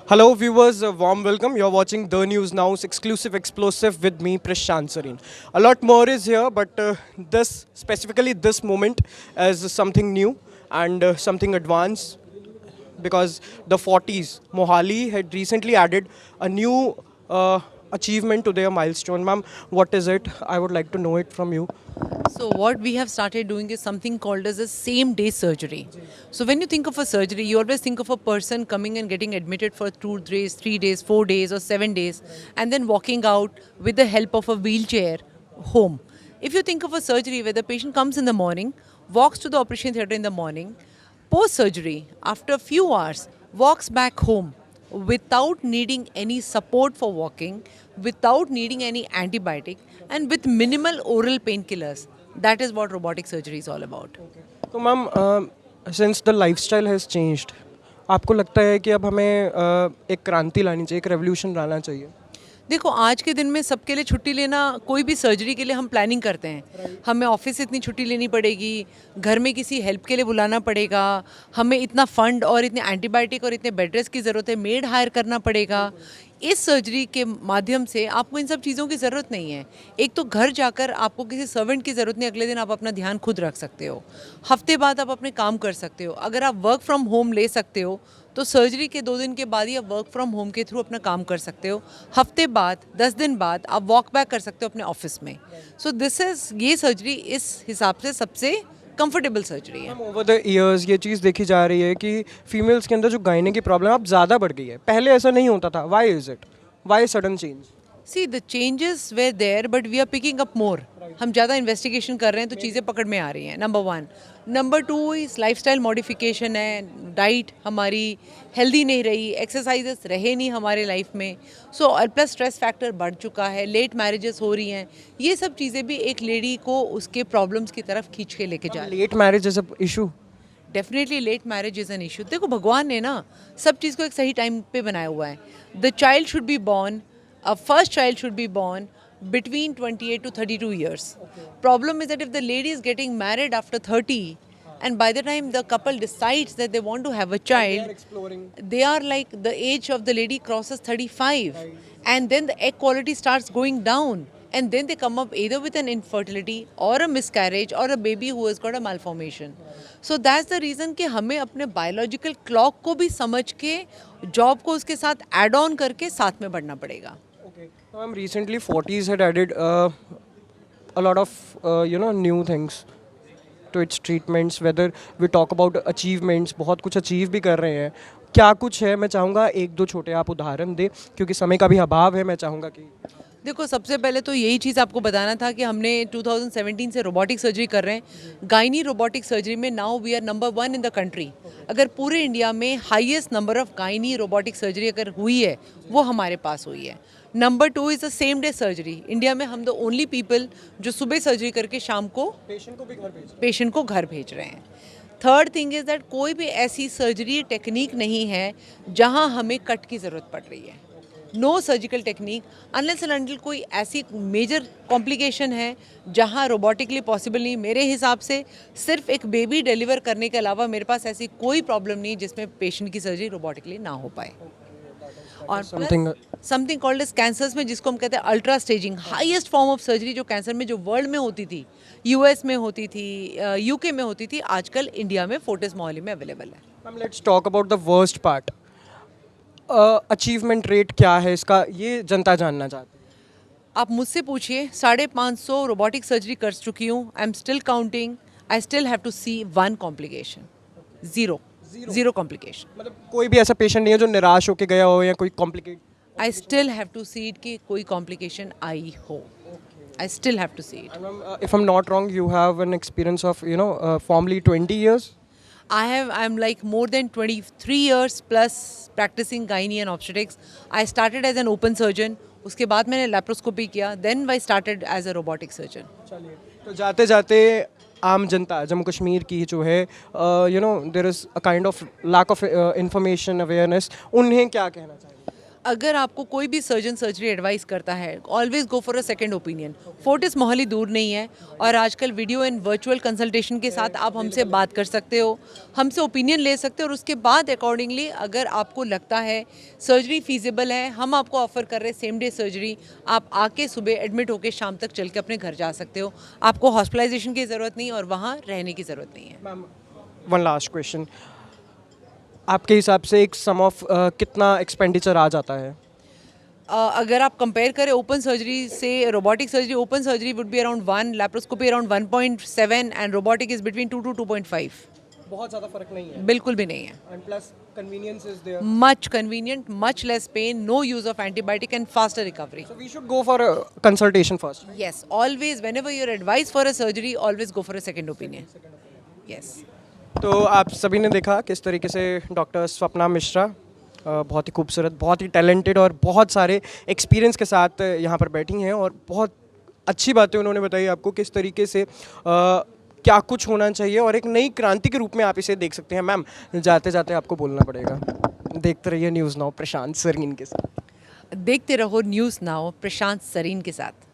Hello, viewers. A warm welcome. You're watching The News Now's exclusive explosive with me, Prashant Sareen. A lot more is here, but specifically this moment, is something new and something advanced because the 40s, Mohali had recently added a new achievement to their milestone. Ma'am, what is it? I would like to know it from you. So what we have started doing is something called as a same day surgery. So when you think of a surgery, you always think of a person coming and getting admitted for 2 days, 3 days, 4 days or 7 days and then walking out with the help of a wheelchair home. If you think of a surgery where the patient comes in the morning, walks to the operation theatre in the morning, post surgery, after a few hours, walks back home without needing any support for walking, without needing any antibiotic, and with minimal oral painkillers. That is what robotic surgery is all about. तो ma'am since the lifestyle has changed आपको लगता है कि अब हमें एक क्रांति लानी चाहिए, एक रेवोल्यूशन लाना चाहिए? देखो आज के दिन में सबके लिए छुट्टी लेना, कोई भी सर्जरी के लिए हम प्लानिंग करते हैं, हमें ऑफिस से इतनी छुट्टी लेनी पड़ेगी, घर में किसी हेल्प के लिए बुलाना पड़ेगा, हमें इतना फंड और इतने एंटीबायोटिक और इतने बेड रेस्ट की ज़रूरत है, मेड हायर करना पड़ेगा। इस सर्जरी के माध्यम से आपको इन सब चीज़ों की ज़रूरत नहीं है। एक तो घर जाकर आपको किसी सर्वेंट की ज़रूरत नहीं, अगले दिन आप अपना ध्यान खुद रख सकते हो, हफ्ते बाद आप अपने काम कर सकते हो। अगर आप वर्क फ्रॉम होम ले सकते हो तो सर्जरी के 2 दिन के बाद ही आप वर्क फ्रॉम होम के थ्रू अपना काम कर सकते हो। हफ्ते बाद 10 दिन बाद आप वॉक बैक कर सकते हो अपने ऑफिस में। सो दिस इज़, ये सर्जरी इस हिसाब से सबसे कंफर्टेबल सर्जरी है। ओवर द ईयर्स ये चीज़ देखी जा रही है कि फीमेल्स के अंदर जो गायने की प्रॉब्लम अब ज़्यादा बढ़ गई है, पहले ऐसा नहीं होता था। Why is it? Why sudden change? See the changes were there but we are picking up more. हम ज़्यादा इन्वेस्टिगेशन कर रहे हैं तो चीज़ें पकड़ में आ रही हैं, नंबर 1। नंबर 2 इस लाइफस्टाइल मॉडिफिकेशन है, डाइट हमारी हेल्दी नहीं रही, एक्सरसाइजेस रहे नहीं हमारे लाइफ में, सो प्लस स्ट्रेस फैक्टर बढ़ चुका है, लेट मैरिजेस हो रही हैं। ये सब चीज़ें भी एक लेडी को उसके प्रॉब्लम्स की तरफ खींच के लेके जा रही है। Late marriage is a issue? Definitely late marriage is an issue. देखो भगवान ने ना सब चीज़ को एक सही टाइम पे बनाया हुआ है। The child should be born, a first child should be born between 28 to 32 years. Problem is that if the lady is getting married after 30 and by the time the couple decides that they want to have a child, they are like the age of the lady crosses 35 and then the egg quality starts going down and then they come up either with an infertility or a miscarriage or a baby who has got a malformation. So that's the reason कि हमें अपने biological clock को भी समझ के job को उसके साथ add on करके साथ में बढ़ना पड़ेगा। Ma'am, recently 40s had added a lot of new things to its treatments. Whether we talk about achievements, बहुत कुछ अचीव भी कर रहे हैं, क्या कुछ है? मैं चाहूँगा एक दो छोटे आप उदाहरण दें क्योंकि समय का भी अभाव है। मैं चाहूँगा कि देखो सबसे पहले तो यही चीज़ आपको बताना था कि हमने 2017 से रोबोटिक सर्जरी कर रहे हैं। गायनी रोबोटिक सर्जरी में now we are number 1 in the country. अगर पूरे इंडिया में highest number of gynae robotic surgery अगर हुई है वो हमारे पास हुई है। Number 2 is the same day surgery. India में हम द ओनली पीपल जो सुबह सर्जरी करके शाम को पेशेंट को घर भेज रहे हैं। थर्ड थिंग इज़ दैट कोई भी ऐसी सर्जरी टेक्निक नहीं है जहां हमें कट की ज़रूरत पड़ रही है। No surgical technique unless and until कोई ऐसी मेजर कॉम्प्लिकेशन है जहां रोबोटिकली पॉसिबल नहीं। मेरे हिसाब से सिर्फ एक बेबी डिलीवर करने के अलावा मेरे पास ऐसी कोई प्रॉब्लम नहीं जिसमें पेशेंट की सर्जरी रोबोटिकली ना हो पाए। और समथिंग कॉल्ड एज कैंसर्स में जिसको हम कहते हैं ultra staging, highest form of surgery जो कैंसर में जो वर्ल्ड में होती थी, यूएस में होती थी, यूके में होती थी, आजकल इंडिया में फोर्टिस मोहाली में अवेलेबल है। Ma'am let's talk about the worst part. Achievement rate क्या है इसका, ये जनता जानना चाहती है। आप मुझसे पूछिए, 550 रोबोटिक सर्जरी कर चुकी हूँ। I am still counting. I still have to see 1 complication. Zero complication. मतलब कोई भी ऐसा पेशेंट नहीं है जो निराश होकर गया हो या कोई complicate? I still have to see it कि कोई कॉम्प्लिकेशन आई हो। I still have to see it. If I'm not wrong, you have an experience of formerly 20 years. I'm like more than 23 years plus practicing gynae and obstetrics. I started as an open surgeon. उसके बाद मैंने laparoscopy किया. Then I started as a robotic surgeon. चलिए, तो जाते जाते आम जनता जम्मू कश्मीर की जो है there is a kind of lack of information awareness, उन्हें क्या कहना चाहिए? अगर आपको कोई भी सर्जन सर्जरी एडवाइस करता है, always go for a second opinion. Fortis Mohali दूर नहीं है और आजकल वीडियो एंड वर्चुअल कंसल्टेशन के साथ आप हमसे बात कर सकते हो, हमसे ओपिनियन ले सकते हो और उसके बाद अकॉर्डिंगली अगर आपको लगता है सर्जरी फीजिबल है, हम आपको ऑफर कर रहे हैं सेम डे सर्जरी। आप आके सुबह एडमिट होकर शाम तक चल के अपने घर जा सकते हो, आपको हॉस्पिटलाइजेशन की ज़रूरत नहीं और वहाँ रहने की ज़रूरत नहीं है। मैम वन लास्ट क्वेश्चन, आपके हिसाब से एक सम ऑफ कितना एक्सपेंडिचर आ जाता है? अगर आप कंपेयर करें ओपन सर्जरी से robotic surgery, open surgery would be around 1, laparoscopy around 1.7 and robotic is between 2 to 2.5। बहुत ज़्यादा फर्क नहीं है। बिल्कुल भी नहीं है। And plus convenience is there, much convenient, much less pain, no use of antibiotic and faster recovery. So we should go for consultation first. Yes, always whenever you're advised for a surgery, always go for a second opinion. Yes. तो आप सभी ने देखा किस तरीके से doctor Swapna Mishra बहुत ही खूबसूरत, बहुत ही टैलेंटेड और बहुत सारे एक्सपीरियंस के साथ यहाँ पर बैठी हैं और बहुत अच्छी बातें उन्होंने बताई आपको किस तरीके से क्या कुछ होना चाहिए और एक नई क्रांति के रूप में आप इसे देख सकते हैं। मैम जाते जाते आपको बोलना पड़ेगा, देखते रहिए न्यूज़ नाउ प्रशांत सरीन के साथ। देखते रहो न्यूज़ नाउ प्रशांत सरीन के साथ।